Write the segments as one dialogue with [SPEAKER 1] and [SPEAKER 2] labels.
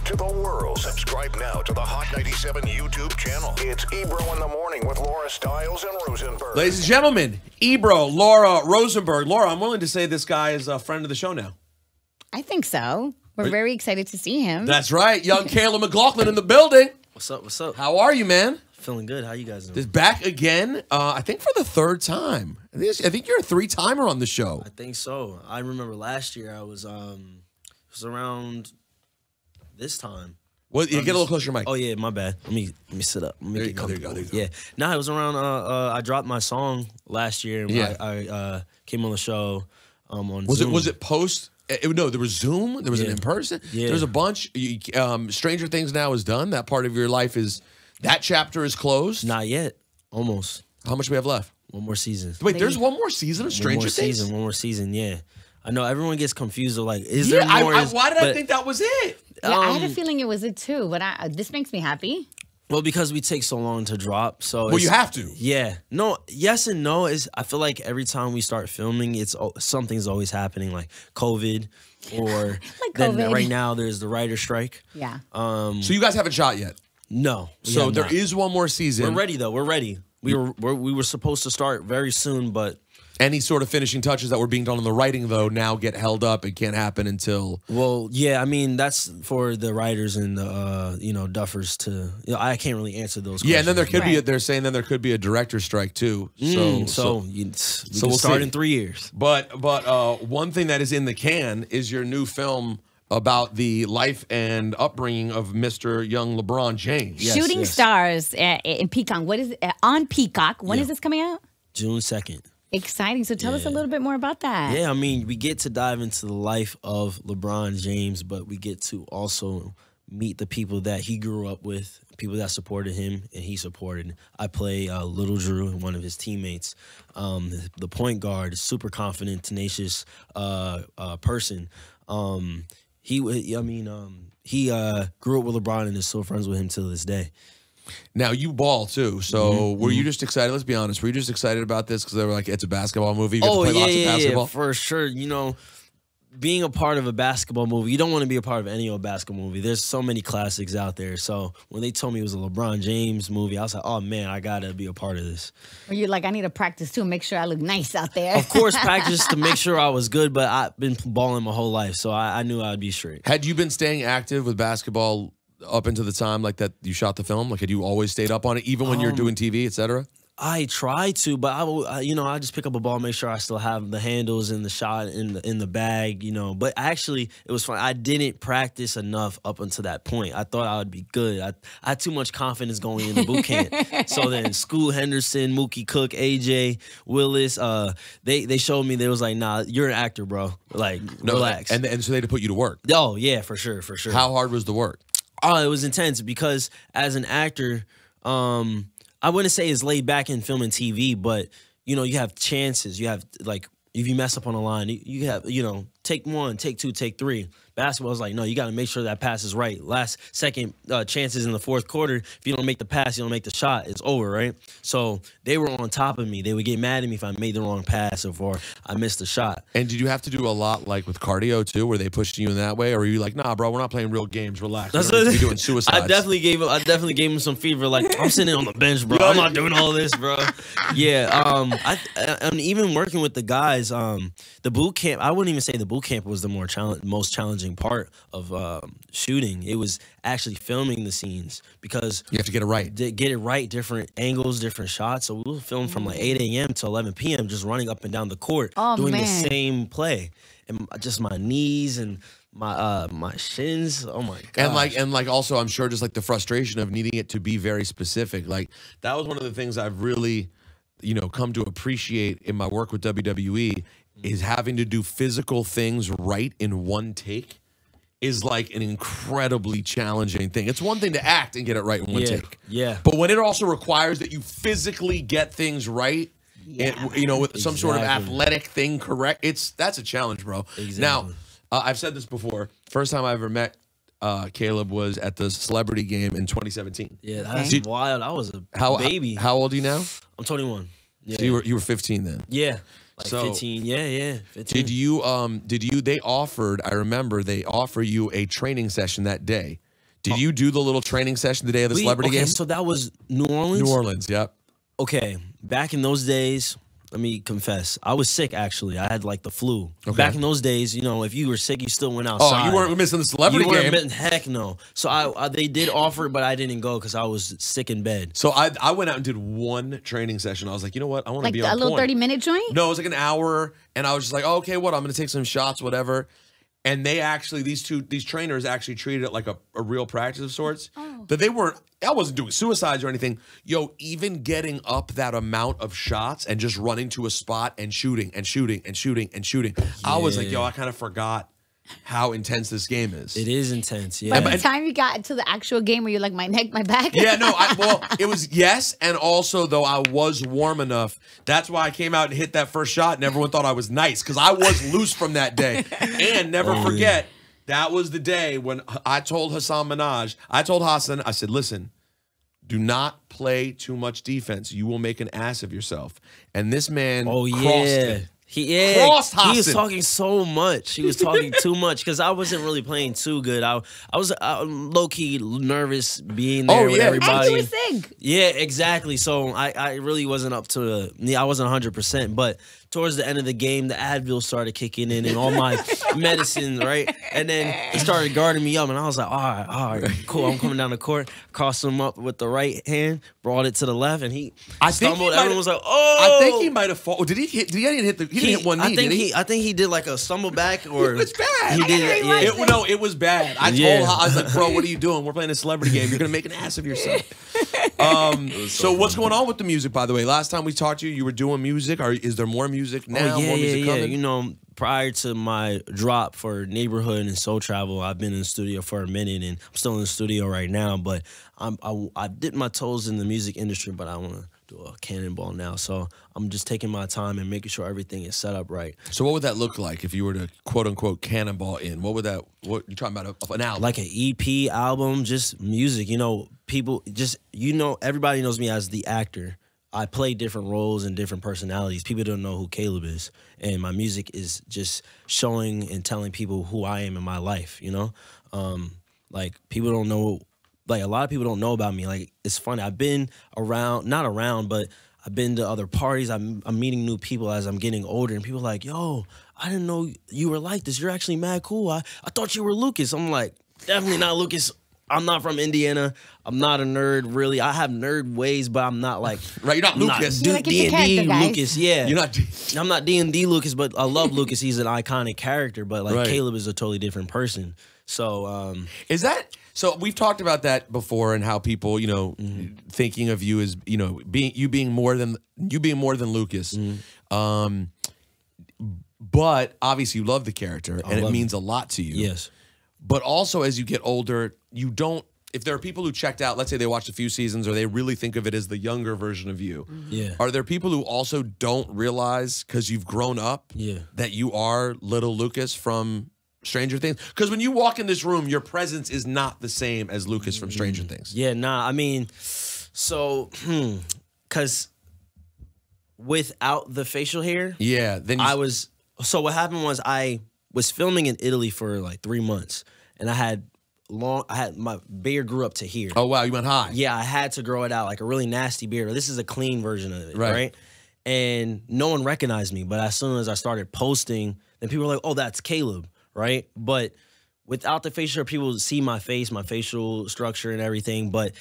[SPEAKER 1] to the world. Subscribe now to the Hot 97 YouTube channel. It's Ebro in the Morning with Laura Stiles and Rosenberg.
[SPEAKER 2] Ladies and gentlemen, Ebro, Laura Rosenberg. Laura, I'm willing to say this guy is a friend of the show now.
[SPEAKER 3] I think so. We're very excited to see him.
[SPEAKER 2] That's right. Young Caleb McLaughlin in the building.
[SPEAKER 4] What's up? What's up?
[SPEAKER 2] How are you, man?
[SPEAKER 4] Feeling good. How you guys doing?
[SPEAKER 2] This back again, I think for the third time. I think you're a three-timer on the show.
[SPEAKER 4] I think so. I remember last year I was, it was around this time.
[SPEAKER 2] Well, you get a little closer to your mic.
[SPEAKER 4] Oh, yeah, my bad. Let me sit up.
[SPEAKER 2] There you go.
[SPEAKER 4] Yeah. No, it was around, I dropped my song last year. And
[SPEAKER 2] yeah.
[SPEAKER 4] I came on the show on
[SPEAKER 2] Zoom. Was
[SPEAKER 4] Zoom.
[SPEAKER 2] it post? No, there was Zoom. There was an in-person.
[SPEAKER 4] Yeah.
[SPEAKER 2] There was a bunch. Stranger Things now is done. That part of your life is, that chapter is closed.
[SPEAKER 4] Not yet. Almost.
[SPEAKER 2] How much do we have left?
[SPEAKER 4] One more season.
[SPEAKER 2] Wait, there's one more season of Stranger Things?
[SPEAKER 4] One more season, yeah. I know everyone gets confused. They're like, is there more?
[SPEAKER 2] Why did I think that was it?
[SPEAKER 3] Yeah, I had a feeling it was it too, but this makes me happy.
[SPEAKER 4] Well, because we take so long to drop, so
[SPEAKER 2] well, you have to.
[SPEAKER 4] Yeah, no, yes and no. I feel like every time we start filming, something's always happening, like COVID, or
[SPEAKER 3] like
[SPEAKER 4] then
[SPEAKER 3] COVID.
[SPEAKER 4] right now there's the writer's strike.
[SPEAKER 3] Yeah.
[SPEAKER 2] So you guys haven't shot yet.
[SPEAKER 4] No.
[SPEAKER 2] So there is one more season.
[SPEAKER 4] We're ready though. We're ready. We were supposed to start very soon, but
[SPEAKER 2] any sort of finishing touches that were being done on the writing, though, now get held up. It can't happen until.
[SPEAKER 4] Well, yeah, I mean that's for the writers and the duffers to. I can't really answer those questions.
[SPEAKER 2] Yeah, and then there could be. They're saying then there could be a director's strike too. So
[SPEAKER 4] we'll start in 3 years.
[SPEAKER 2] But one thing that is in the can is your new film about the life and upbringing of Mr. Young LeBron James.
[SPEAKER 3] Yes, Shooting Stars in Peacock. What is it? On Peacock? When is this coming out?
[SPEAKER 4] June 2nd.
[SPEAKER 3] Exciting. So tell us a little bit more about that.
[SPEAKER 4] Yeah, I mean, we get to dive into the life of LeBron James, but we get to also meet the people that he grew up with, people that supported him and he supported. I play Little Drew, one of his teammates, the point guard, super confident, tenacious person. He grew up with LeBron and is still friends with him till this day.
[SPEAKER 2] Now, you ball, too, so were you just excited? Let's be honest. Were you just excited about this because they were like, it's a basketball movie? You get to play lots of basketball?
[SPEAKER 4] Yeah, for sure. You know, being a part of a basketball movie, you don't want to be a part of any old basketball movie. There's so many classics out there. So when they told me it was a LeBron James movie, I was like, oh, man, I got to be a part of this.
[SPEAKER 3] Or you're like, I need to practice, too, make sure I look nice out there.
[SPEAKER 4] Of course, practice to make sure I was good, but I've been balling my whole life, so I knew I would be straight.
[SPEAKER 2] Had you been staying active with basketball up into the time like that you shot the film? Like, had you always stayed up on it, even when you're doing TV, etc.?
[SPEAKER 4] I try to, but I just pick up a ball, make sure I still have the handles and the shot in the bag, But actually, it was fun. I didn't practice enough up until that point. I thought I would be good. I had too much confidence going into boot camp. So then, School Henderson, Mookie Cook, AJ Willis, they showed me. They was like, "Nah, you're an actor, bro. Like, relax."
[SPEAKER 2] And so they had to put you to work.
[SPEAKER 4] Oh yeah, for sure.
[SPEAKER 2] How hard was the work?
[SPEAKER 4] Oh, it was intense because as an actor, I wouldn't say it's laid back in film and TV, but you have chances. You have like if you mess up on a line, you have take one, take two, take three. Basketball is like, no, you got to make sure that pass is right. Last second chances in the fourth quarter. If you don't make the pass, you don't make the shot. It's over, right? So they were on top of me. They would get mad at me if I made the wrong pass or I missed the shot.
[SPEAKER 2] And did you have to do a lot like with cardio too? Were they pushing you in that way, or were you like, nah, bro, we're not playing real games. Relax. We're going to be doing suicides.
[SPEAKER 4] I definitely gave him some fever. Like I'm sitting on the bench, bro. I'm not doing all this, bro. Yeah. I'm even working with the guys. The boot camp. I wouldn't even say the boot camp was the most challenging part of shooting. It was actually filming the scenes because
[SPEAKER 2] you have to get it right.
[SPEAKER 4] Get it right, different angles, different shots. So we would film from like 8 a.m. to 11 p.m. just running up and down the court, doing the same play, and just my knees and my shins. Oh my god!
[SPEAKER 2] And like also, I'm sure just like the frustration of needing it to be very specific. Like that was one of the things I've really, come to appreciate in my work with WWE. Is having to do physical things right in one take is like an incredibly challenging thing. It's one thing to act and get it right in one take.
[SPEAKER 4] Yeah.
[SPEAKER 2] But when it also requires that you physically get things right, with some sort of athletic thing correct, that's a challenge, bro.
[SPEAKER 4] Exactly.
[SPEAKER 2] Now, I've said this before. First time I ever met Caleb was at the celebrity game in 2017.
[SPEAKER 4] Yeah, that's wild. I was a baby.
[SPEAKER 2] How old are you now?
[SPEAKER 4] I'm 21. Yeah.
[SPEAKER 2] So you were 15 then?
[SPEAKER 4] Yeah. Like 15, yeah, 15.
[SPEAKER 2] Did you, I remember they offer you a training session that day. Did you do the little training session the day of the celebrity game?
[SPEAKER 4] So that was New Orleans?
[SPEAKER 2] New Orleans, yep.
[SPEAKER 4] Okay, back in those days, let me confess, I was sick actually. I had like the flu.
[SPEAKER 2] Okay.
[SPEAKER 4] Back in those days, you know, if you were sick, you still went outside.
[SPEAKER 2] Oh, you weren't missing the celebrity game?
[SPEAKER 4] Heck no. So they did offer it, but I didn't go because I was sick in bed.
[SPEAKER 2] So I went out and did one training session. I was like, you know what? I want to be on
[SPEAKER 3] a little
[SPEAKER 2] point.
[SPEAKER 3] 30-minute joint?
[SPEAKER 2] No, it was like an hour, and I was just like, oh, okay, what? I'm going to take some shots, whatever. And they actually, these trainers actually treated it like a real practice of sorts.
[SPEAKER 3] Oh.
[SPEAKER 2] But I wasn't doing suicides or anything. Yo, even getting up that amount of shots and just running to a spot and shooting and shooting and shooting and shooting. Yeah. I was like, yo, I kind of forgot how intense this game is.
[SPEAKER 4] It is intense, yeah.
[SPEAKER 3] By the time you got to the actual game where you're like, my neck, my back.
[SPEAKER 2] Yeah, no, well, it was yes, and also, though, I was warm enough. That's why I came out and hit that first shot, and everyone thought I was nice, because I was loose from that day. And never forget, that was the day when I told Hassan, I said, listen, do not play too much defense. You will make an ass of yourself. And this man crossed it.
[SPEAKER 4] He was talking so much. He was talking too much because I wasn't really playing too good. I was low-key nervous being there with everybody.
[SPEAKER 3] And you were sick.
[SPEAKER 4] Yeah, exactly. So I really wasn't up to I wasn't 100%. But towards the end of the game, the Advil started kicking in and all my medicine, right? And then he started guarding me up, and I was like, all right, cool. I'm coming down the court, crossed him up with the right hand, brought it to the left, and he stumbled. Everyone was like, oh. I
[SPEAKER 2] think he might have fallen. Did he hit? He didn't hit one knee, did he?
[SPEAKER 4] I think he did like a stumble back, or
[SPEAKER 2] it was bad.
[SPEAKER 4] He did. Yeah.
[SPEAKER 2] No, it was bad. I was like, bro, what are you doing? We're playing a celebrity game. You're gonna make an ass of yourself. So what's going on with the music, by the way? Last time we talked to you, you were doing music. Is there more music now?
[SPEAKER 4] More
[SPEAKER 2] music coming?
[SPEAKER 4] You know, prior to my drop for Neighborhood and Soul Travel, I've been in the studio for a minute, and I'm still in the studio right now. But I dipped my toes in the music industry, but I want to do a cannonball now. So I'm just taking my time and making sure everything is set up right.
[SPEAKER 2] So what would that look like if you were to quote unquote cannonball in? What you're talking about an album?
[SPEAKER 4] Like an EP album, just music. You know, people everybody knows me as the actor. I play different roles and different personalities. People don't know who Caleb is. And my music is just showing and telling people who I am in my life, you know? Like, people don't know, like, a lot of people don't know about me. Like, it's funny. I've been not around, but I've been to other parties. I'm meeting new people as I'm getting older. And people are like, yo, I didn't know you were like this. You're actually mad cool. I thought you were Lucas. I'm like, definitely not Lucas. I'm not from Indiana. I'm not a nerd, really. I have nerd ways, but I'm not like
[SPEAKER 2] right. You're not Lucas.
[SPEAKER 3] You're like
[SPEAKER 4] D&D Lucas. Yeah,
[SPEAKER 2] you're not.
[SPEAKER 4] I'm not D&D Lucas, but I love Lucas. He's an iconic character. But like Caleb is a totally different person. So
[SPEAKER 2] is that? So we've talked about that before, and how people, you know, thinking of you as, you know, being more than Lucas. But obviously you love the character, and it means a lot to you.
[SPEAKER 4] Yes.
[SPEAKER 2] But also, as you get older, you don't. If there are people who checked out, let's say they watched a few seasons, or they really think of it as the younger version of you.
[SPEAKER 4] Yeah.
[SPEAKER 2] Are there people who also don't realize, because you've grown up, that you are little Lucas from Stranger Things? Because when you walk in this room, your presence is not the same as Lucas from Stranger Things.
[SPEAKER 4] Yeah, nah. I mean, so because without the facial hair,
[SPEAKER 2] then
[SPEAKER 4] I was. So what happened was I was filming in Italy for like 3 months, and I had my beard grew up to here.
[SPEAKER 2] Oh wow, you went high.
[SPEAKER 4] Yeah, I had to grow it out, like a really nasty beard. This is a clean version of it, right? And no one recognized me, but as soon as I started posting, then people were like, "Oh, that's Caleb," right? But without the facial hair, people would see my face, my facial structure, and everything. But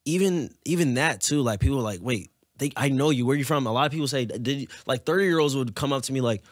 [SPEAKER 4] even that too, like people were like, "Wait, I know you. Where are you from?" A lot of people say, "Did you?" Like 30-year-olds would come up to me like,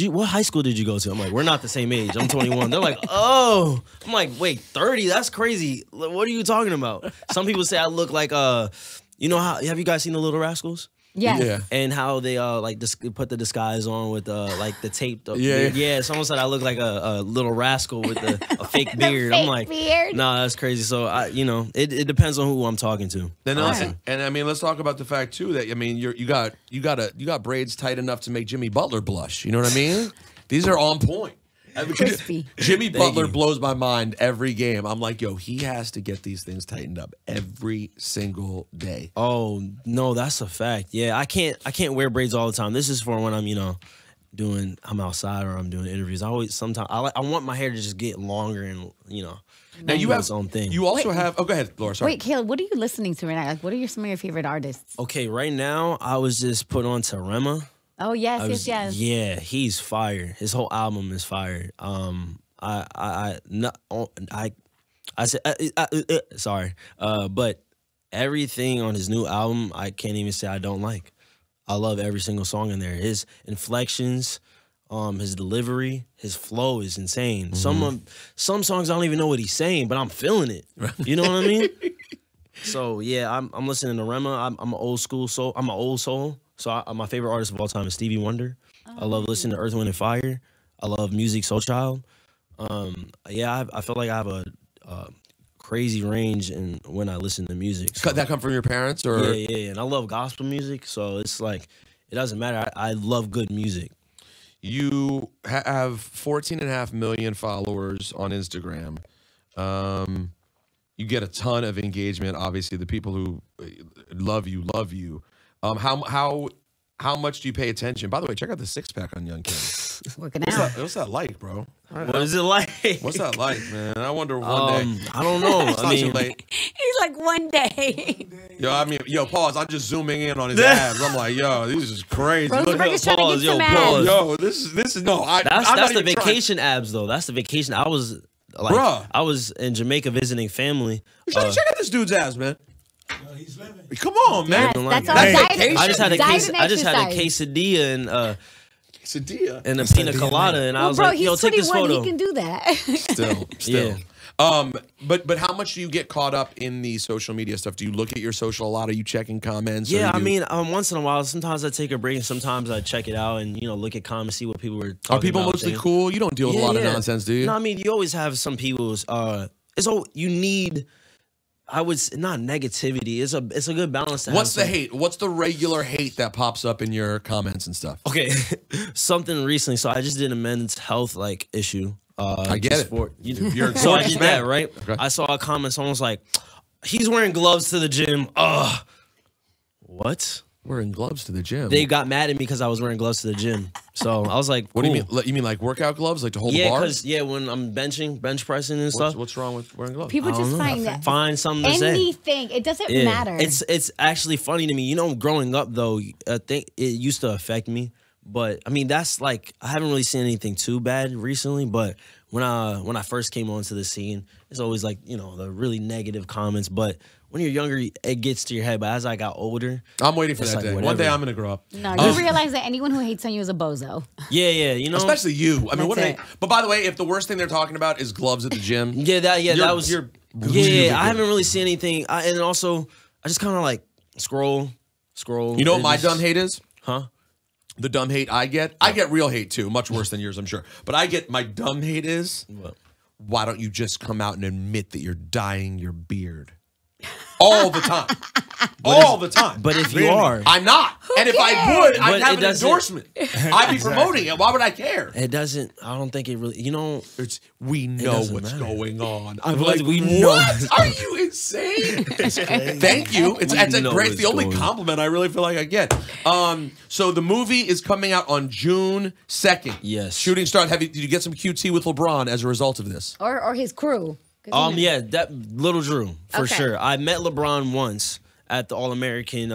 [SPEAKER 4] what high school did you go to? I'm like, we're not the same age. I'm 21. They're like, oh. I'm like, wait, 30? That's crazy. What are you talking about? Some people say I look like, you know how, have you guys seen The Little Rascals?
[SPEAKER 3] Yeah.
[SPEAKER 4] And how they put the disguise on with like the tape. Yeah. Someone said I look like a little rascal with a fake beard. I'm like, nah, that's crazy. So it depends on who I'm talking to.
[SPEAKER 2] And I mean, let's talk about the fact too that, I mean, you got braids tight enough to make Jimmy Butler blush. You know what I mean? These are on point.
[SPEAKER 3] Crispy.
[SPEAKER 2] Jimmy Butler blows my mind every game. I'm like, yo, he has to get these things tightened up every single day.
[SPEAKER 4] Oh no, that's a fact. Yeah, I can't wear braids all the time. This is for when I'm I'm outside or I'm doing interviews. I always sometimes I want my hair to just get longer and
[SPEAKER 2] Now you have
[SPEAKER 4] its own thing.
[SPEAKER 2] You also have. Oh, go ahead, Laura. Sorry.
[SPEAKER 3] Wait, Caleb, what are you listening to right now? Like, what are some of your favorite artists?
[SPEAKER 4] Okay, right now I was just put on to Rema.
[SPEAKER 3] Oh yes, yes.
[SPEAKER 4] Yeah, he's fire. His whole album is fire. Sorry, but everything on his new album, I can't even say I don't like. I love every single song in there. His inflections, his delivery, his flow is insane. Some songs I don't even know what he's saying, but I'm feeling it. You know what I mean? So yeah, I'm listening to Rema. I'm an old school soul. I'm an old soul. So my favorite artist of all time is Stevie Wonder. I love listening to Earth, Wind, and Fire. I love Music Soul Child. Yeah, I feel like I have a crazy range in when I listen to music. So.
[SPEAKER 2] That come from your parents, or
[SPEAKER 4] Yeah, and I love gospel music, so it's like it doesn't matter. I love good music.
[SPEAKER 2] You have 14.5 million followers on Instagram. You get a ton of engagement. Obviously, the people who love you love you. How much do you pay attention? By the way, check out the six-pack on Young Kim.
[SPEAKER 3] Working out.
[SPEAKER 2] What's that like, bro?
[SPEAKER 4] What is it like?
[SPEAKER 2] What's that like, man? I wonder one day.
[SPEAKER 4] I don't know.
[SPEAKER 2] It's not too late.
[SPEAKER 3] He's like, one day.
[SPEAKER 2] Yo, pause. I'm just zooming in on his abs. I'm like, yo, this is crazy.
[SPEAKER 3] Rosenberg is trying to get some
[SPEAKER 4] pause.
[SPEAKER 3] abs.
[SPEAKER 2] Yo, this is no.
[SPEAKER 4] That's the vacation abs though. That's the vacation. I was like,
[SPEAKER 2] Bruh.
[SPEAKER 4] I was in Jamaica visiting family.
[SPEAKER 2] Check out this dude's abs, man.
[SPEAKER 5] He's living.
[SPEAKER 2] Come on, man.
[SPEAKER 3] Yes, that's all
[SPEAKER 2] Hey,
[SPEAKER 3] diet.
[SPEAKER 4] I just had a
[SPEAKER 3] diet and
[SPEAKER 4] I just had a
[SPEAKER 3] exercise.
[SPEAKER 4] quesadilla and
[SPEAKER 2] Quesadilla.
[SPEAKER 4] and a pina colada, and I
[SPEAKER 3] Well,
[SPEAKER 4] was
[SPEAKER 3] bro,
[SPEAKER 4] like, yo,
[SPEAKER 3] he's
[SPEAKER 4] take this
[SPEAKER 3] 21.
[SPEAKER 4] photo.
[SPEAKER 3] He can do that.
[SPEAKER 2] Still.
[SPEAKER 4] Yeah.
[SPEAKER 2] But how much do you get caught up in the social media stuff? Do you look at your social a lot? Are you checking comments?
[SPEAKER 4] Yeah, I mean, once in a while, sometimes I take a break, and sometimes I check it out and look at comments, see what people were talking
[SPEAKER 2] Are people
[SPEAKER 4] about.
[SPEAKER 2] mostly cool? You don't deal with a lot of nonsense, do you?
[SPEAKER 4] No, I mean, you always have some people's. You need. I would say, not negativity. It's a good balance.
[SPEAKER 2] What's the hate? What's the regular hate that pops up in your comments and stuff?
[SPEAKER 4] Okay, something recently. So I just did a men's health issue.
[SPEAKER 2] I get it. You're a
[SPEAKER 4] So I
[SPEAKER 2] gorgeous
[SPEAKER 4] did
[SPEAKER 2] man.
[SPEAKER 4] that, right?
[SPEAKER 2] Okay.
[SPEAKER 4] I saw a comment. Someone was like, "He's wearing gloves to the gym." What?
[SPEAKER 2] Wearing gloves to the gym.
[SPEAKER 4] They got mad at me because I was wearing gloves to the gym. So I was like,
[SPEAKER 2] What do you
[SPEAKER 4] cool.
[SPEAKER 2] mean? You mean like workout gloves, like to hold the
[SPEAKER 4] Yeah,
[SPEAKER 2] bar?
[SPEAKER 4] because when I'm bench pressing and stuff.
[SPEAKER 2] What's wrong with wearing gloves?
[SPEAKER 3] People just find that
[SPEAKER 4] Find something to say.
[SPEAKER 3] anything. It doesn't
[SPEAKER 4] Yeah.
[SPEAKER 3] matter.
[SPEAKER 4] It's actually funny to me. Growing up though, I think it used to affect me. But I mean, that's like I haven't really seen anything too bad recently. But when I first came onto the scene, it's always like the really negative comments. But when you're younger, it gets to your head. But as I got older,
[SPEAKER 2] I'm waiting for
[SPEAKER 4] it's
[SPEAKER 2] that
[SPEAKER 4] like
[SPEAKER 2] day. One
[SPEAKER 4] whatever.
[SPEAKER 2] day I'm gonna grow up.
[SPEAKER 3] no, you realize that anyone who hates on you is a bozo.
[SPEAKER 4] yeah,
[SPEAKER 2] Especially you. I mean, what?
[SPEAKER 3] That's it.
[SPEAKER 2] But by the way, if the worst thing they're talking about is gloves at the gym,
[SPEAKER 4] that was
[SPEAKER 2] you're really
[SPEAKER 4] I
[SPEAKER 2] good.
[SPEAKER 4] haven't really seen anything. And also, I just kind of like scroll.
[SPEAKER 2] You know what my
[SPEAKER 4] It just-
[SPEAKER 2] dumb hate is?
[SPEAKER 4] Huh?
[SPEAKER 2] The dumb hate I get real hate too, much worse than yours, I'm sure. But my dumb hate is,
[SPEAKER 4] What?
[SPEAKER 2] why don't you just come out and admit that you're dyeing your beard? All the time. All the time.
[SPEAKER 4] But if you are,
[SPEAKER 2] I'm not. And if I would, I'd
[SPEAKER 4] But
[SPEAKER 2] have
[SPEAKER 4] it
[SPEAKER 2] an
[SPEAKER 4] doesn't-
[SPEAKER 2] endorsement. I'd be promoting it. Why would I care?
[SPEAKER 4] it doesn't. I don't think it really.
[SPEAKER 2] We know
[SPEAKER 4] doesn't
[SPEAKER 2] what's
[SPEAKER 4] matter.
[SPEAKER 2] going on. I'm
[SPEAKER 4] Like,
[SPEAKER 2] like,
[SPEAKER 4] we know.
[SPEAKER 2] what? Are you insane? Thank you. It's a
[SPEAKER 4] know
[SPEAKER 2] great.
[SPEAKER 4] what's
[SPEAKER 2] The only
[SPEAKER 4] going on.
[SPEAKER 2] compliment I really feel like I get. So the movie is coming out on June 2nd.
[SPEAKER 4] Yes.
[SPEAKER 2] Shooting Star. Did you get some QT with LeBron as a result of this?
[SPEAKER 3] or his crew. 'Cause
[SPEAKER 4] Yeah, that Little Drew for
[SPEAKER 3] Okay.
[SPEAKER 4] sure. I met LeBron once at the All-American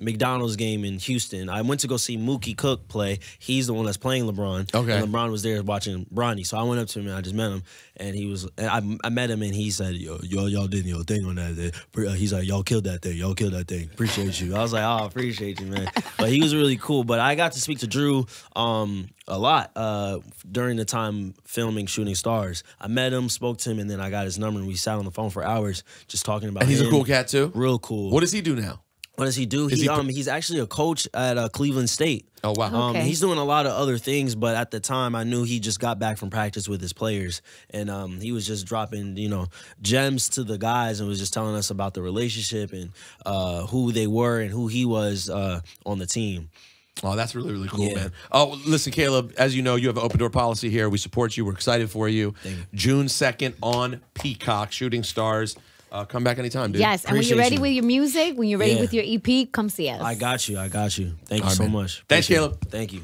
[SPEAKER 4] McDonald's game in Houston. I went to go see Mookie Cook play. He's the one that's playing LeBron.
[SPEAKER 2] Okay.
[SPEAKER 4] And LeBron was there watching Bronny. So I went up to him and I just met him. And I met him and he said, y'all did your thing on that day. He's like, y'all killed that thing. Y'all killed that thing. Appreciate you. I was like, oh, appreciate you, man. But he was really cool. But I got to speak to Drew a lot during the time filming Shooting Stars. I met him, spoke to him, and then I got his number and we sat on the phone for hours just talking about
[SPEAKER 2] And he's a
[SPEAKER 4] him.
[SPEAKER 2] cool cat too.
[SPEAKER 4] Real cool.
[SPEAKER 2] What does he do now?
[SPEAKER 4] What does he do? He's actually a coach at Cleveland State.
[SPEAKER 2] Oh wow.
[SPEAKER 3] Okay.
[SPEAKER 4] He's doing a lot of other things, but at the time I knew he just got back from practice with his players, and he was just dropping gems to the guys and was just telling us about the relationship and who they were and who he was on the team.
[SPEAKER 2] Oh, that's really, really cool,
[SPEAKER 4] Yeah.
[SPEAKER 2] man. Oh, listen, Caleb, as you know, you have an open door policy here. We support you. We're excited for you.
[SPEAKER 4] Thank you.
[SPEAKER 2] June 2nd on Peacock, Shooting Stars. Come back anytime, dude.
[SPEAKER 3] Yes, and when you're
[SPEAKER 4] Appreciate
[SPEAKER 3] ready
[SPEAKER 4] you.
[SPEAKER 3] with your music, when you're ready
[SPEAKER 4] Yeah.
[SPEAKER 3] with your EP, come see us.
[SPEAKER 4] I got you. Thank you
[SPEAKER 2] right,
[SPEAKER 4] so
[SPEAKER 2] man.
[SPEAKER 4] much.
[SPEAKER 2] Thanks,
[SPEAKER 4] Appreciate
[SPEAKER 2] Caleb.
[SPEAKER 4] it. Thank you.